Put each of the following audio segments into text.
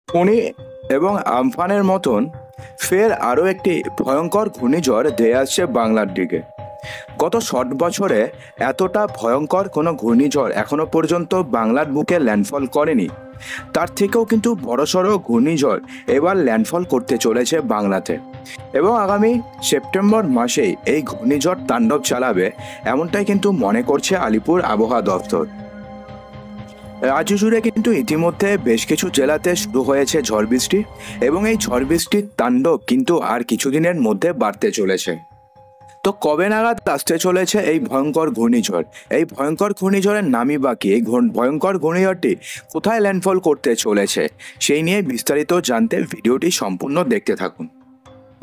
ফণী এবং আমফানের মতন ফের আরও একটি ভয়ঙ্কর ঘূর্ণিঝড় ধেয়ে আসছে বাংলার দিকে। গত ৬০ বছরে এতটা ভয়ঙ্কর কোনো ঘূর্ণিঝড় এখনো পর্যন্ত বাংলার বুকে ল্যান্ডফল করেনি। তার থেকেও কিন্তু বড়সড় ঘূর্ণিঝড় এবার ল্যান্ডফল করতে চলেছে বাংলাতে, এবং আগামী সেপ্টেম্বর মাসেই এই ঘূর্ণিঝড় তাণ্ডব চালাবে এমনটাই কিন্তু মনে করছে আলিপুর আবহাওয়া দপ্তর। রাজ্য জুড়ে কিন্তু ইতিমধ্যে বেশ কিছু জেলাতে শুরু হয়েছে ঝড় বৃষ্টি, এবং এই ঝড় বৃষ্টির তাণ্ডব কিন্তু আর কিছুদিনের মধ্যে বাড়তে চলেছে। তো কবে নাগাদ আসতে চলেছে এই ভয়ঙ্কর ঘূর্ণিঝড়? এই ভয়ঙ্কর ঘূর্ণিঝড়ের নামই বাকি, এই ভয়ঙ্কর ঘূর্ণিঝড়টি কোথায় ল্যান্ডফল করতে চলেছে সেই নিয়ে বিস্তারিত জানতে ভিডিওটি সম্পূর্ণ দেখতে থাকুন।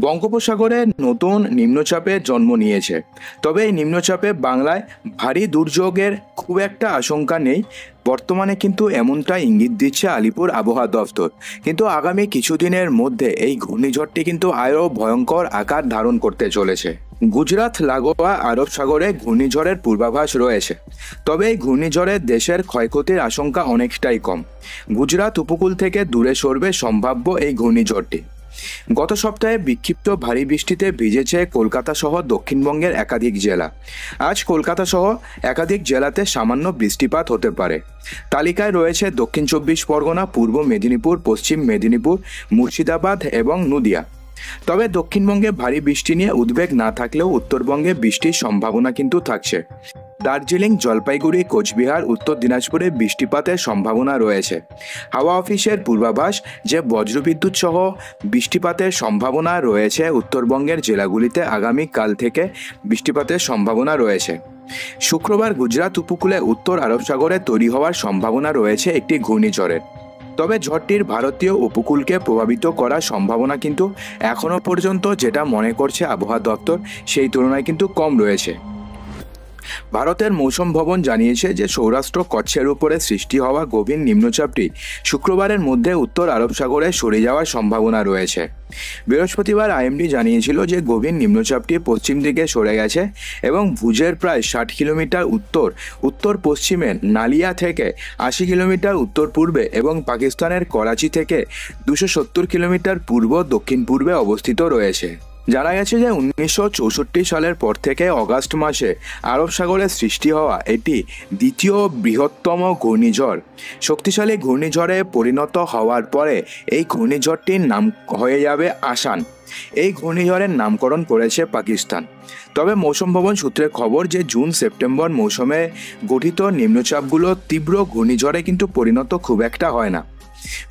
বঙ্গোপসাগরে নতুন নিম্নচাপের জন্ম নিয়েছে, তবে এই নিম্নচাপে বাংলায় ভারী দুর্যোগের খুব একটা আশঙ্কা নেই বর্তমানে, কিন্তু এমনটা ইঙ্গিত দিচ্ছে আলিপুর আবহাওয়া দফতর। কিন্তু আগামী কিছুদিনের মধ্যে এই ঘূর্ণিঝড়টি কিন্তু আরও ভয়ঙ্কর আকার ধারণ করতে চলেছে। গুজরাট লাগোয়া আরব সাগরে ঘূর্ণিঝড়ের পূর্বাভাস রয়েছে, তবে এই ঘূর্ণিঝড়ের দেশের ক্ষয়ক্ষতির আশঙ্কা অনেকটাই কম। গুজরাট উপকূল থেকে দূরে সরবে সম্ভাব্য এই ঘূর্ণিঝড়টি। গত সপ্তাহে বিক্ষিপ্ত ভারী বৃষ্টিতে ভিজেছে কলকাতা সহ দক্ষিণবঙ্গের একাধিক জেলা। আজ কলকাতা সহ একাধিক জেলাতে সামান্য বৃষ্টিপাত হতে পারে। তালিকায় রয়েছে দক্ষিণ ২৪ পরগনা, পূর্ব মেদিনীপুর, পশ্চিম মেদিনীপুর, মুর্শিদাবাদ এবং নদিয়া। তবে দক্ষিণবঙ্গে ভারী বৃষ্টি নিয়ে উদ্বেগ না থাকলেও উত্তরবঙ্গে বৃষ্টির সম্ভাবনা কিন্তু থাকছে। দার্জিলিং, জলপাইগুড়ি, কোচবিহার, উত্তর দিনাজপুরে বৃষ্টিপাতের সম্ভাবনা রয়েছে। হাওয়া অফিসের পূর্বাভাস যে বজ্রবিদ্যুৎ সহ বৃষ্টিপাতের সম্ভাবনা রয়েছে উত্তরবঙ্গের জেলাগুলিতে। আগামীকাল থেকে বৃষ্টিপাতের সম্ভাবনা রয়েছে। শুক্রবার গুজরাট উপকূলে উত্তর আরব সাগরে তৈরি হওয়ার সম্ভাবনা রয়েছে একটি ঘূর্ণিঝড়ের। তবে ঝড়টির ভারতীয় উপকূলকে প্রভাবিত করার সম্ভাবনা কিন্তু এখনও পর্যন্ত, যেটা মনে করছে আবহাওয়া দপ্তর, সেই তুলনায় কিন্তু কম রয়েছে। ভারতের মৌসুম ভবন জানিয়েছে যে সৌরাষ্ট্র কচ্ছের উপরে সৃষ্টি হওয়া গভীর নিম্নচাপটি শুক্রবারের মধ্যে উত্তর আরব সাগরে সরে যাওয়ার সম্ভাবনা রয়েছে। বৃহস্পতিবার আইএমডি জানিয়েছিল যে গভীর নিম্নচাপটি পশ্চিম দিকে সরে গেছে এবং ভুজের প্রায় ৬০ কিলোমিটার উত্তর পশ্চিমে নালিয়া থেকে ৮০ কিলোমিটার উত্তর পূর্বে এবং পাকিস্তানের করাচি থেকে ২৭০ কিলোমিটার পূর্ব দক্ষিণ পূর্বে অবস্থিত রয়েছে। জানা গেছে যে ১৯৬৪ সালের পর থেকে অগাস্ট মাসে আরব সাগরে সৃষ্টি হওয়া এটি দ্বিতীয় বৃহত্তম ঘূর্ণিঝড়। শক্তিশালী ঘূর্ণিঝড়ে পরিণত হওয়ার পরে এই ঘূর্ণিঝড়টির নাম হয়ে যাবে আসান। এই ঘূর্ণিঝড়ের নামকরণ করেছে পাকিস্তান। তবে মৌসুম ভবন সূত্রে খবর যে জুন সেপ্টেম্বর মৌসুমে গঠিত নিম্নচাপগুলো তীব্র ঘূর্ণিঝড়ে কিন্তু পরিণত খুব একটা হয় না।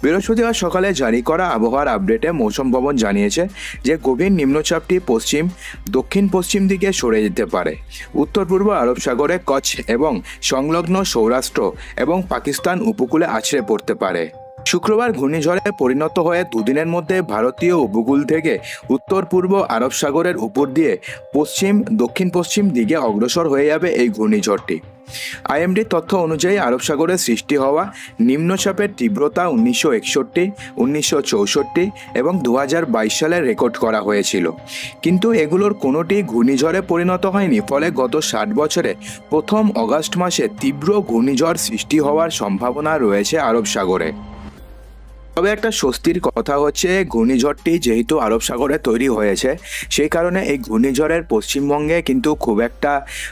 বৃহস্পতিবার সকালে জারি করা আবহাওয়ার আপডেটে মৌসুম ভবন জানিয়েছে যে গভীর নিম্নচাপটি দক্ষিণ পশ্চিম দিকে সরে যেতে পারে। উত্তর পূর্ব আরব সাগরে কচ্ছ এবং সংলগ্ন সৌরাষ্ট্র এবং পাকিস্তান উপকূলে আছড়ে পড়তে পারে। শুক্রবার ঘূর্ণিঝড়ে পরিণত হয়ে দুদিনের মধ্যে ভারতীয় উপকূল থেকে উত্তর পূর্ব আরব সাগরের উপর দিয়ে দক্ষিণ পশ্চিম দিকে অগ্রসর হয়ে যাবে এই ঘূর্ণিঝড়টি। আইএমডির তথ্য অনুযায়ী আরব সাগরে সৃষ্টি হওয়া নিম্নচাপের তীব্রতা ১৯৬১, ১৯৬৪ এবং ২০২২ সালে রেকর্ড করা হয়েছিল, কিন্তু এগুলোর কোনোটি ঘূর্ণিঝড়ে পরিণত হয়নি। ফলে গত ৬০ বছরে প্রথম অগাস্ট মাসে তীব্র ঘূর্ণিঝড় সৃষ্টি হওয়ার সম্ভাবনা রয়েছে আরব সাগরে। তবে একটা স্বস্তির কথা হচ্ছে, ঘূর্ণিঝড়টি যেহেতু আরব সাগরে তৈরি হয়েছে, সেই কারণে এই ঘূর্ণিঝড়ের পশ্চিমবঙ্গে কিন্তু খুব একটা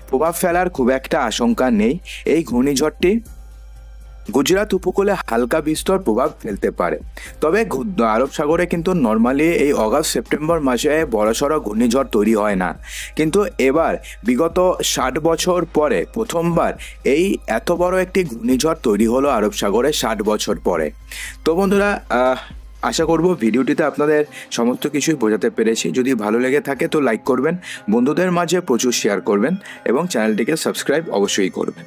প্রভাব ফেলার খুব একটা আশঙ্কা নেই। এই ঘূর্ণিঝড়টি গুজরাট উপকূলে হালকা বিস্তর প্রভাব ফেলতে পারে। তবে আরব সাগরে কিন্তু নর্মালি এই অগাস্ট সেপ্টেম্বর মাসে বড়সড় ঘূর্ণিঝড় তৈরি হয় না, কিন্তু এবার বিগত ৬০ বছর পরে প্রথমবার এই এত বড় একটি ঘূর্ণিঝড় তৈরি হলো আরব সাগরে ৬০ বছর পরে। তো বন্ধুরা, আশা করব ভিডিওটিতে আপনাদের সমস্ত কিছুই বোঝাতে পেরেছি। যদি ভালো লেগে থাকে তো লাইক করবেন, বন্ধুদের মাঝে প্রচুর শেয়ার করবেন এবং চ্যানেলটিকে সাবস্ক্রাইব অবশ্যই করবেন।